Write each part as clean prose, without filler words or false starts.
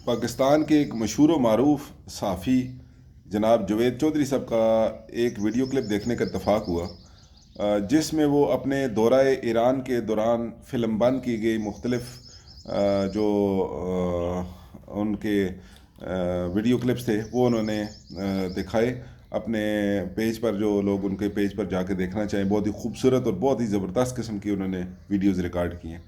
پاکستان کے ایک مشہور و معروف صحافی جناب جوید چودھری صاحب کا ایک ویڈیو کلپ دیکھنے کا اتفاق ہوا، جس میں وہ اپنے دورہ ایران کے دوران فلم بند کی گئی مختلف جو ان کے ویڈیو کلپس تھے وہ انہوں نے دکھائے اپنے پیج پر. جو لوگ ان کے پیج پر جا کے دیکھنا چاہیں، بہت ہی خوبصورت اور بہت ہی زبردست قسم کی انہوں نے ویڈیوز ریکارڈ کی ہیں.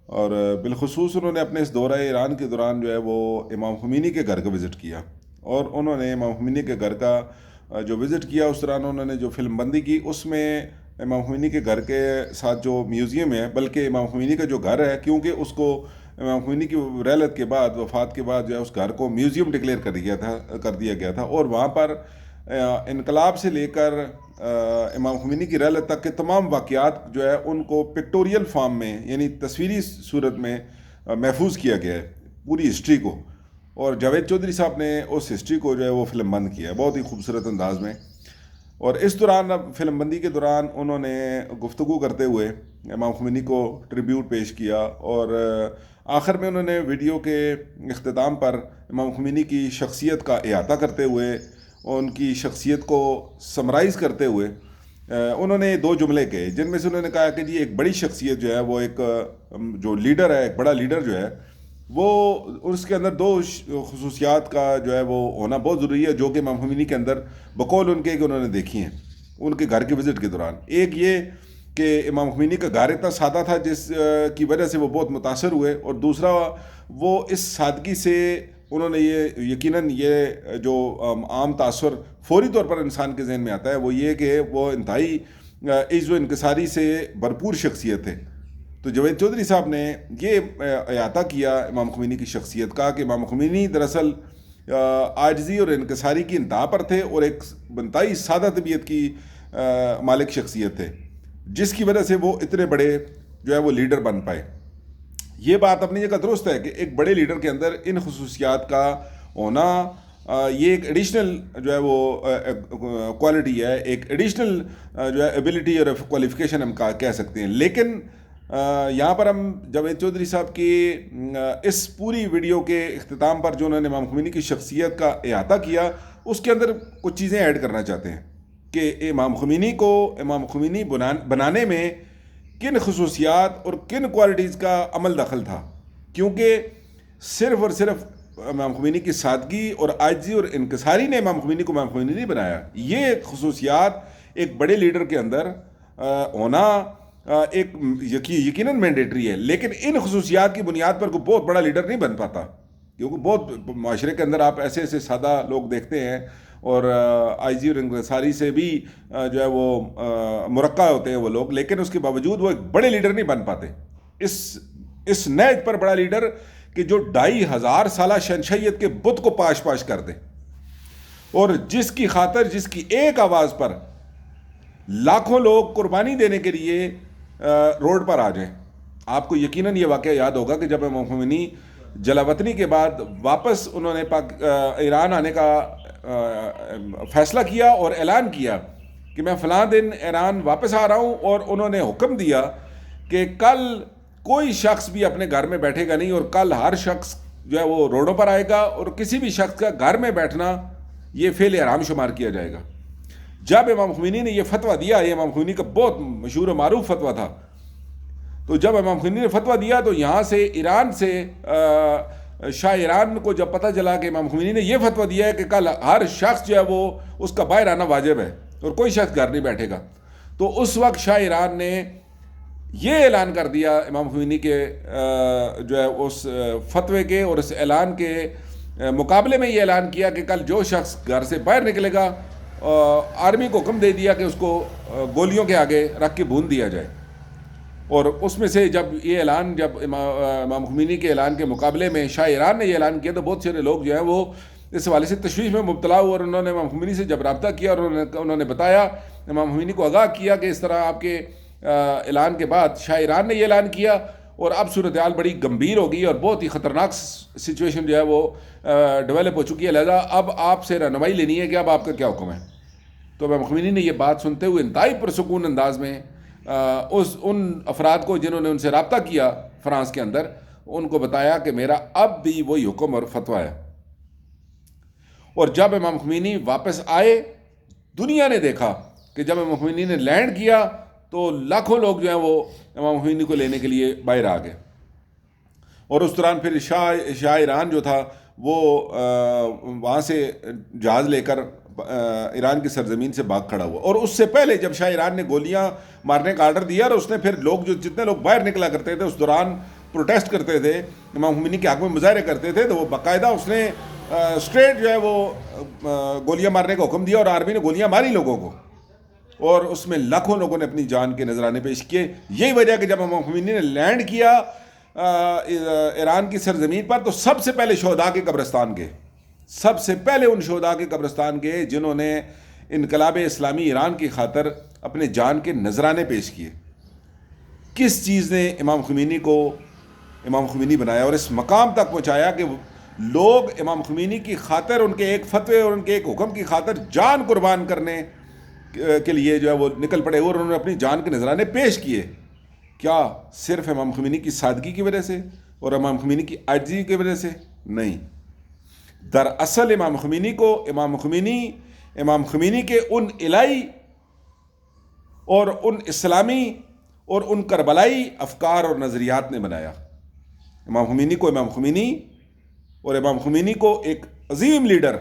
اور بالخصوص انہوں نے اپنے اس دورہ ایران کے دوران جو ہے وہ امام خمینی کے گھر کا وزٹ کیا، اور انہوں نے امام خمینی کے گھر کا جو وزٹ کیا اس دوران انہوں نے جو فلم بندی کی اس میں امام خمینی کے گھر کے ساتھ جو میوزیم ہے، بلکہ امام خمینی کا جو گھر ہے، کیونکہ اس کو امام خمینی کی رحلت کے بعد، وفات کے بعد جو ہے اس گھر کو میوزیم ڈکلیئر کر دیا گیا تھا، اور وہاں پر انقلاب سے لے کر امام خمینی کی رحلت تک کے تمام واقعات جو ہے ان کو پکٹوریل فارم میں، یعنی تصویری صورت میں محفوظ کیا گیا ہے پوری ہسٹری کو. اور جاوید چودھری صاحب نے اس ہسٹری کو جو ہے وہ فلم بند کیا ہے بہت ہی خوبصورت انداز میں. اور اس دوران فلم بندی کے دوران انہوں نے گفتگو کرتے ہوئے امام خمینی کو ٹریبیوٹ پیش کیا، اور آخر میں انہوں نے ویڈیو کے اختتام پر امام خمینی کی شخصیت کا احاطہ کرتے ہوئے، ان کی شخصیت کو سمرائز کرتے ہوئے انہوں نے دو جملے کہے، جن میں سے انہوں نے کہا کہ جی ایک بڑی شخصیت جو ہے وہ ایک جو لیڈر ہے، ایک بڑا لیڈر جو ہے وہ اس کے اندر دو خصوصیات کا جو ہے وہ ہونا بہت ضروری ہے، جو کہ امام خمینی کے اندر بقول ان کے کہ انہوں نے دیکھی ہیں ان کے گھر کے وزٹ کے دوران. ایک یہ کہ امام خمینی کا گھر اتنا سادہ تھا جس کی وجہ سے وہ بہت متاثر ہوئے، اور دوسرا وہ اس سادگی سے انہوں نے یہ یقیناً یہ جو عام تاثر فوری طور پر انسان کے ذہن میں آتا ہے وہ یہ کہ وہ انتہائی عز و انکساری سے بھرپور شخصیت ہے. تو جاوید چودھری صاحب نے یہ احاطہ کیا امام خمینی کی شخصیت کا کہ امام خمینی دراصل عاجزی اور انکساری کی انتہا پر تھے، اور ایک انتہائی سادہ طبیعت کی مالک شخصیت تھے، جس کی وجہ سے وہ اتنے بڑے جو ہے وہ لیڈر بن پائے. یہ بات اپنی جگہ درست ہے کہ ایک بڑے لیڈر کے اندر ان خصوصیات کا ہونا یہ ایک ایڈیشنل جو ہے وہ کوالٹی ہے، ایک ایڈیشنل جو ہے ایبلٹی اور کوالیفیکیشن ہم کہہ سکتے ہیں. لیکن یہاں پر ہم جاوید چودھری صاحب کی اس پوری ویڈیو کے اختتام پر جو انہوں نے امام خمینی کی شخصیت کا احاطہ کیا، اس کے اندر کچھ چیزیں ایڈ کرنا چاہتے ہیں کہ امام خمینی کو امام خمینی بنانے میں کن خصوصیات اور کن کوالٹیز کا عمل دخل تھا، کیونکہ صرف اور صرف امام خمینی کی سادگی اور عاجزی اور انکساری نے امام خمینی کو امام خمینی نہیں بنایا. یہ خصوصیات ایک بڑے لیڈر کے اندر ہونا ایک یقیناً مینڈیٹری ہے، لیکن ان خصوصیات کی بنیاد پر کوئی بہت بڑا لیڈر نہیں بن پاتا، کیونکہ بہت معاشرے کے اندر آپ ایسے ایسے سادہ لوگ دیکھتے ہیں اور عاجزی اور انکساری سے بھی جو ہے وہ مرقع ہوتے ہیں وہ لوگ، لیکن اس کے باوجود وہ ایک بڑے لیڈر نہیں بن پاتے. اس نہج پر بڑا لیڈر کہ جو 2500 سالہ شہنشاہیت کے بت کو پاش کر دے، اور جس کی خاطر، جس کی ایک آواز پر لاکھوں لوگ قربانی دینے کے لیے روڈ پر آ جائیں. آپ کو یقیناً یہ واقعہ یاد ہوگا کہ جب امام خمینی جلاوطنی کے بعد واپس انہوں نے ایران آنے کا فیصلہ کیا اور اعلان کیا کہ میں فلاں دن ایران واپس آ رہا ہوں، اور انہوں نے حکم دیا کہ کل کوئی شخص بھی اپنے گھر میں بیٹھے گا نہیں، اور کل ہر شخص جو ہے وہ روڈوں پر آئے گا، اور کسی بھی شخص کا گھر میں بیٹھنا یہ فعل حرام شمار کیا جائے گا. جب امام خمینی نے یہ فتویٰ دیا، یہ امام خمینی کا بہت مشہور و معروف فتویٰ تھا، تو جب امام خمینی نے فتویٰ دیا تو یہاں سے ایران سے شاہ ایران کو جب پتہ چلا کہ امام خمینی نے یہ فتویٰ دیا ہے کہ کل ہر شخص جو ہے وہ اس کا باہر آنا واجب ہے اور کوئی شخص گھر نہیں بیٹھے گا، تو اس وقت شاہ ایران نے یہ اعلان کر دیا امام خمینی کے جو ہے اس فتوے کے اور اس اعلان کے مقابلے میں یہ اعلان کیا کہ کل جو شخص گھر سے باہر نکلے گا آرمی کو حکم دے دیا کہ اس کو گولیوں کے آگے رکھ کے بھون دیا جائے. اور اس میں سے جب یہ اعلان، جب امام خمینی کے اعلان کے مقابلے میں شاہ ایران نے یہ اعلان کیا تو بہت سارے لوگ جو ہیں وہ اس حوالے سے تشویش میں مبتلا ہوئے، اور انہوں نے امام خمینی سے جب رابطہ کیا اور انہوں نے بتایا، امام خمینی کو آگاہ کیا کہ اس طرح آپ کے اعلان کے بعد شاہ ایران نے یہ اعلان کیا، اور اب صورتحال بڑی گمبھیر ہو گئی اور بہت ہی خطرناک سچویشن جو ہے وہ ڈیولپ ہو چکی ہے، لہذا اب آپ سے رہنمائی لینی ہے کہ اب آپ کا کیا حکم ہے. تو امام خمینی نے یہ بات سنتے ہوئے انتہائی پرسکون انداز میں ان افراد کو جنہوں نے ان سے رابطہ کیا فرانس کے اندر، ان کو بتایا کہ میرا اب بھی وہی حکم اور فتویٰ ہے. اور جب امام خمینی واپس آئے، دنیا نے دیکھا کہ جب امام خمینی نے لینڈ کیا تو لاکھوں لوگ جو ہیں وہ امام خمینی کو لینے کے لیے باہر آ گئے. اور اس دوران پھر شاہ ایران جو تھا وہ وہاں سے جہاز لے کر ایران کی سرزمین سے بھاگ کھڑا ہوا. اور اس سے پہلے جب شاہ ایران نے گولیاں مارنے کا آرڈر دیا اور اس نے پھر لوگ جتنے لوگ باہر نکلا کرتے تھے اس دوران پروٹیسٹ کرتے تھے، امام خمینی کے حق میں مظاہرے کرتے تھے، تو وہ باقاعدہ اس نے اسٹریٹ جو ہے وہ گولیاں مارنے کا حکم دیا اور آرمی نے گولیاں ماری لوگوں کو. اور اس میں لاکھوں لوگوں نے اپنی جان کے نذرانے پیش کیے. یہی وجہ کہ جب امام خمینی نے لینڈ کیا ایران کی سرزمین پر تو سب سے پہلے شہداء کے قبرستان گئے، سب سے پہلے ان شہداء کے قبرستان گئے جنہوں نے انقلاب اسلامی ایران کی خاطر اپنے جان کے نذرانے پیش کیے. کس چیز نے امام خمینی کو امام خمینی بنایا اور اس مقام تک پہنچایا کہ لوگ امام خمینی کی خاطر، ان کے ایک فتوے اور ان کے ایک حکم کی خاطر جان قربان کرنے کے لیے جو ہے وہ نکل پڑے اور انہوں نے اپنی جان کے نذرانے پیش کیے. کیا صرف امام خمینی کی سادگی کی وجہ سے اور امام خمینی کی عاجزی کی وجہ سے؟ نہیں. دراصل امام خمینی کو امام خمینی کے ان الہی اور ان اسلامی اور ان کربلائی افکار اور نظریات نے بنایا. امام خمینی کو امام خمینی اور امام خمینی کو ایک عظیم لیڈر،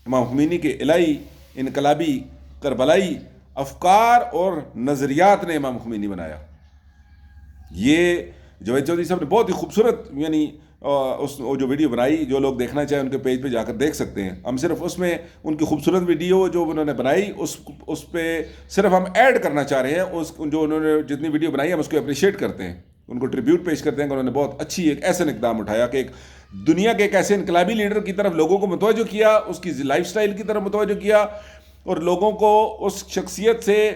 امام خمینی کے الہی انقلابی کربلائی افکار اور نظریات نے امام خمینی بنایا. یہ جاوید چودھری صاحب نے بہت ہی خوبصورت جو ویڈیو بنائی، جو لوگ دیکھنا چاہیں ان کے پیج پہ جا کر دیکھ سکتے ہیں. ہم صرف اس میں ان کی خوبصورت ویڈیو جو انہوں نے بنائی اس پہ صرف ہم ایڈ کرنا چاہ رہے ہیں. جو انہوں نے جتنی ویڈیو بنائی ہم اس کو اپریشیٹ کرتے ہیں، ان کو ٹریبیوٹ پیش کرتے ہیں کہ انہوں نے بہت اچھی ایک ایسا اقدام اٹھایا کہ ایک دنیا کے ایک ایسے انقلابی لیڈر کی طرف لوگوں کو متوجہ کیا، اس کی لائف سٹائل کی طرف متوجہ کیا اور لوگوں کو اس شخصیت سے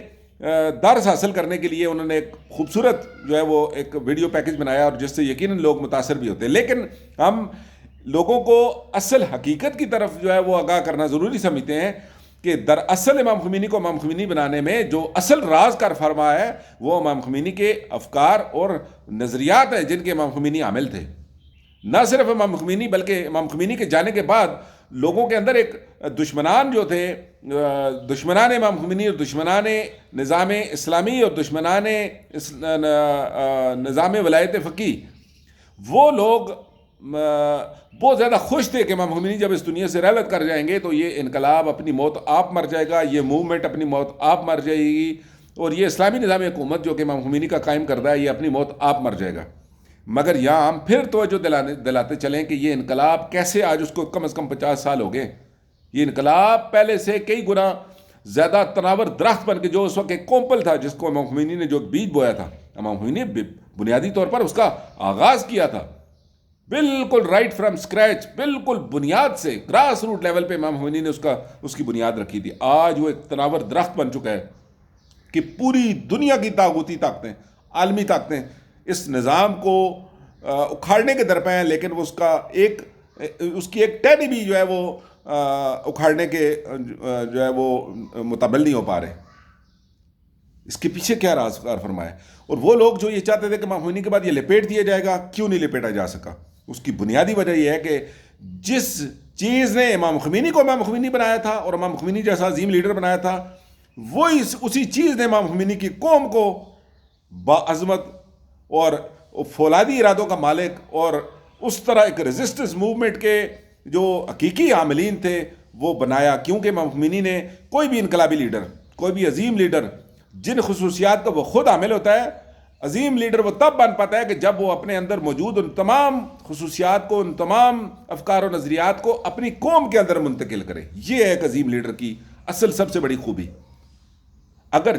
درس حاصل کرنے کے لیے انہوں نے ایک خوبصورت جو ہے وہ ایک ویڈیو پیکج بنایا اور جس سے یقیناً لوگ متاثر بھی ہوتے ہیں. لیکن ہم لوگوں کو اصل حقیقت کی طرف جو ہے وہ آگاہ کرنا ضروری سمجھتے ہیں کہ دراصل امام خمینی کو امام خمینی بنانے میں جو اصل راز کار فرما ہے وہ امام خمینی کے افکار اور نظریات ہیں جن کے امام خمینی عامل تھے. نہ صرف امام خمینی بلکہ امام خمینی کے جانے کے بعد لوگوں کے اندر ایک دشمنان جو تھے، دشمنان امام خمینی اور دشمنان نظام اسلامی اور دشمنان نظام ولایت فقیہ، وہ لوگ بہت زیادہ خوش تھے کہ امام خمینی جب اس دنیا سے رحلت کر جائیں گے تو یہ انقلاب اپنی موت آپ مر جائے گا، یہ موومنٹ اپنی موت آپ مر جائے گی، اور یہ اسلامی نظام حکومت جو کہ امام خمینی کا قائم کردہ ہے یہ اپنی موت آپ مر جائے گا. مگر یہاں ہم پھر توجہ دلاتے چلیں کہ یہ انقلاب کیسے آج اس کو کم از کم 50 سال ہو گئے. یہ انقلاب پہلے سے کئی گنا زیادہ تناور درخت بن کے، جو اس وقت ایک کومپل تھا جس کو امام خمینی نے جو بیج بویا تھا، امام خمینی نے بنیادی طور پر اس کا آغاز کیا تھا، بالکل رائٹ فرام اسکریچ، بالکل بنیاد سے گراس روٹ لیول پہ امام خمینی نے اس کی بنیاد رکھی تھی. آج وہ ایک تناور درخت بن چکا ہے کہ پوری دنیا کی طاغوتی طاقتیں، عالمی طاقتیں اس نظام کو اکھاڑنے کے درپے ہیں، لیکن وہ اس کی ایک ٹہنی بھی جو ہے وہ اکھاڑنے کے جو ہے وہ متبل نہیں ہو پا رہے. اس کے پیچھے کیا راز کار فرمایا؟ اور وہ لوگ جو یہ چاہتے تھے کہ امام خمینی کے بعد یہ لپیٹ دیا جائے گا، کیوں نہیں لپیٹا جا سکا؟ اس کی بنیادی وجہ یہ ہے کہ جس چیز نے امام خمینی کو امام خمینی بنایا تھا اور امام خمینی جیسا عظیم لیڈر بنایا تھا، وہی اسی چیز نے امام خمینی کی قوم کو باعظمت اور فولادی ارادوں کا مالک اور اس طرح ایک ریزسٹنس موومنٹ کے جو حقیقی عاملین تھے وہ بنایا. کیونکہ امام خمینی نے کوئی بھی انقلابی لیڈر، کوئی بھی عظیم لیڈر جن خصوصیات کا وہ خود عامل ہوتا ہے، عظیم لیڈر وہ تب بن پاتا ہے کہ جب وہ اپنے اندر موجود ان تمام خصوصیات کو، ان تمام افکار و نظریات کو اپنی قوم کے اندر منتقل کرے. یہ ہے ایک عظیم لیڈر کی اصل سب سے بڑی خوبی. اگر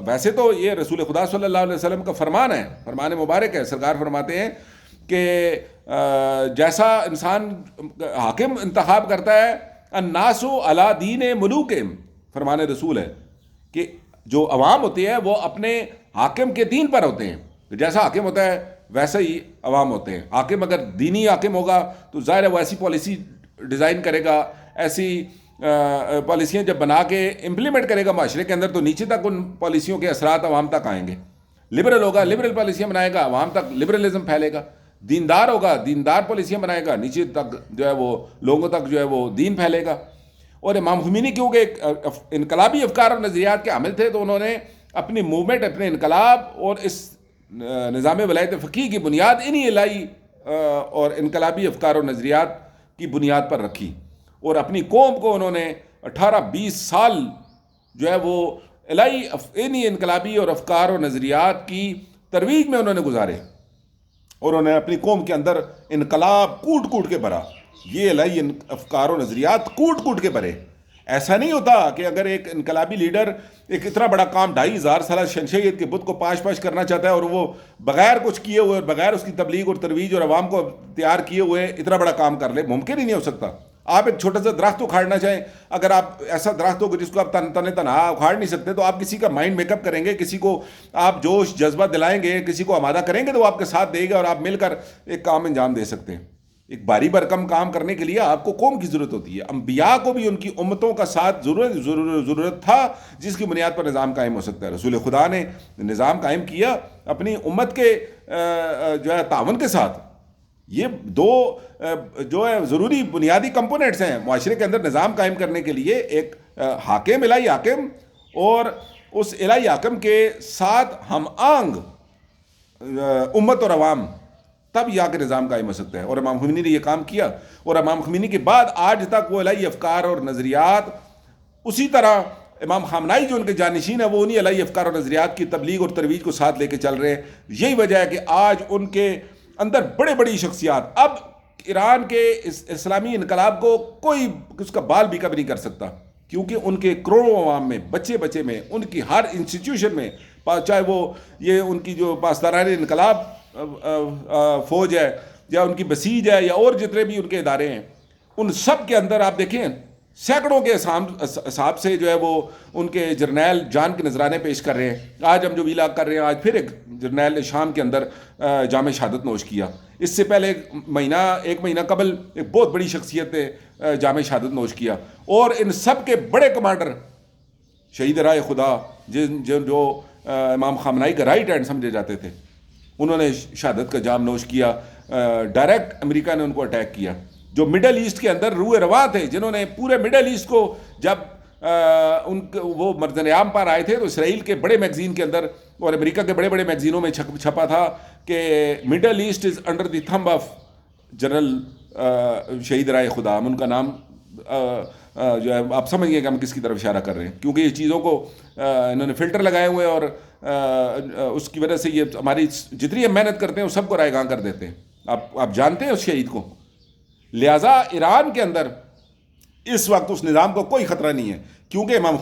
ویسے تو یہ رسول خدا صلی اللہ علیہ وسلم کا فرمان ہے، فرمان مبارک ہے. سرکار فرماتے ہیں کہ جیسا انسان حاکم انتخاب کرتا ہے، الناس علی دین ملوکہم، فرمان رسول ہے کہ جو عوام ہوتی ہے وہ اپنے حاکم کے دین پر ہوتے ہیں. جیسا حاکم ہوتا ہے ویسا ہی عوام ہوتے ہیں. حاکم اگر دینی حاکم ہوگا تو ظاہر ہے وہ ایسی پالیسی ڈیزائن کرے گا، ایسی پالیسیاں جب بنا کے امپلیمنٹ کرے گا معاشرے کے اندر تو نیچے تک ان پالیسیوں کے اثرات عوام تک آئیں گے. لبرل ہوگا لبرل پالیسیاں بنائے گا، عوام تک لبرلزم پھیلے گا، دیندار ہوگا دیندار پالیسیاں بنائے گا، نیچے تک جو ہے وہ لوگوں تک جو ہے وہ دین پھیلے گا۔ اور امام خمینی کیونکہ ایک انقلابی افکار اور نظریات کے حامل تھے، تو انہوں نے اپنی موومنٹ، اپنے انقلاب اور اس نظام ولایت فقیہ کی بنیاد انہی الہی اور انقلابی افکار اور نظریات کی بنیاد پر رکھی، اور اپنی قوم کو انہوں نے 18-20 سال جو ہے وہ الہی انہی انقلابی اور افکار اور نظریات کی ترویج میں انہوں نے گزارے، اور انہوں نے اپنی قوم کے اندر انقلاب کوٹ کوٹ کے بھرا، یہ الہی افکار و نظریات کوٹ کوٹ کے بھرے۔ ایسا نہیں ہوتا کہ اگر ایک انقلابی لیڈر ایک اتنا بڑا کام 2500 سالہ شمشید کے بت کو پاش کرنا چاہتا ہے، اور وہ بغیر کچھ کیے ہوئے، بغیر اس کی تبلیغ اور ترویج اور عوام کو تیار کیے ہوئے اتنا بڑا کام کر لے، ممکن ہی نہیں ہو سکتا۔ آپ ایک چھوٹا سا درخت اکھاڑنا چاہیں، اگر آپ ایسا درخت ہو جس کو آپ تنہا اکھاڑ نہیں سکتے، تو آپ کسی کا مائنڈ میک اپ کریں گے، کسی کو آپ جوش جذبہ دلائیں گے، کسی کو آمادہ کریں گے، تو وہ آپ کے ساتھ دے گا اور آپ مل کر ایک کام انجام دے سکتے ہیں۔ ایک بھاری بھرکم کام کرنے کے لیے آپ کو قوم کی ضرورت ہوتی ہے۔ انبیاء کو بھی ان کی امتوں کا ساتھ ضرورت تھا، جس کی بنیاد پر نظام قائم ہو سکتا ہے۔ رسول خدا نے نظام قائم کیا اپنی امت کے جو ہے تعاون کے ساتھ۔ یہ دو جو ہے ضروری بنیادی کمپوننٹس ہیں معاشرے کے اندر نظام قائم کرنے کے لیے، ایک حاکم، الہی حاکم، اور اس الہی حاکم کے ساتھ ہم آہنگ امت اور عوام، تب یہاں کے نظام قائم ہو سکتا ہے۔ اور امام خمینی نے یہ کام کیا، اور امام خمینی کے بعد آج تک وہ الہی افکار اور نظریات اسی طرح امام خامنائی جو ان کے جانشین ہیں، وہ انہی الہی افکار اور نظریات کی تبلیغ اور ترویج کو ساتھ لے کے چل رہے ہیں۔ یہی وجہ ہے کہ آج ان کے اندر بڑی شخصیات، اب ایران کے اسلامی انقلاب کو کوئی اس کا بال بھی کبھی نہیں کر سکتا، کیونکہ ان کے کروڑوں عوام میں، بچے میں، ان کی ہر انسٹیٹیوشن میں، چاہے وہ یہ ان کی جو پاسداران انقلاب فوج ہے، یا ان کی بسیج ہے، یا اور جتنے بھی ان کے ادارے ہیں، ان سب کے اندر آپ دیکھیں سینکڑوں کے حساب سے جو ہے وہ ان کے جرنیل جان کے نذرانے پیش کر رہے ہیں۔ آج ہم جو ویلاگ کر رہے ہیں، آج پھر ایک جرنیل نے شام کے اندر جام شہادت نوش کیا۔ اس سے پہلے ایک مہینہ قبل ایک بہت بڑی شخصیت نے جام شہادت نوش کیا، اور ان سب کے بڑے کمانڈر شہید رائے خدا جو امام خامنائی کا رائٹ ہینڈ سمجھے جاتے تھے، انہوں نے شہادت کا جام نوش کیا۔ ڈائریکٹ امریکہ نے ان کو اٹیک کیا، جو مڈل ایسٹ کے اندر روح رواں تھے، جنہوں نے پورے مڈل ایسٹ کو، جب وہ مرزن عام پر آئے تھے، تو اسرائیل کے بڑے میگزین کے اندر اور امریکہ کے بڑے میگزینوں میں چھپا تھا کہ Middle East is under the thumb of General شہید رائے خدا۔ ہم ان کا نام جو ہے آپ سمجھ گئے کہ ہم کس کی طرف اشارہ کر رہے ہیں، کیونکہ یہ چیزوں کو انہوں نے فلٹر لگائے ہوئے، اور اس کی وجہ سے یہ ہماری جتنی ہم محنت کرتے ہیں وہ سب کو رائے گاں کر دیتے ہیں۔ آپ جانتے ہیں اس شہید کو۔ لہٰذا ایران کے اندر اس وقت اس نظام کو کوئی خطرہ نہیں ہے، کیونکہ امام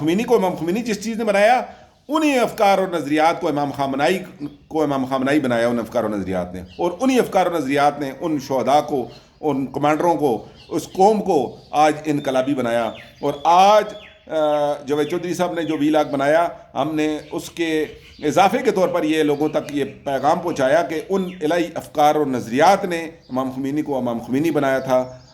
خمینی جس چیز نے بنایا، انہی افکار اور نظریات کو امام خامنائی بنایا، ان افکار و نظریات نے، اور انہی افکار و نظریات نے ان شہداء کو، ان کمانڈروں کو، اس قوم کو آج انقلابی بنایا۔ اور آج جاوید چودھری صاحب نے جو ویلاگ بنایا، ہم نے اس کے اضافے کے طور پر یہ لوگوں تک یہ پیغام پہنچایا کہ ان الہی افکار اور نظریات نے امام خمینی کو امام خمینی بنایا تھا،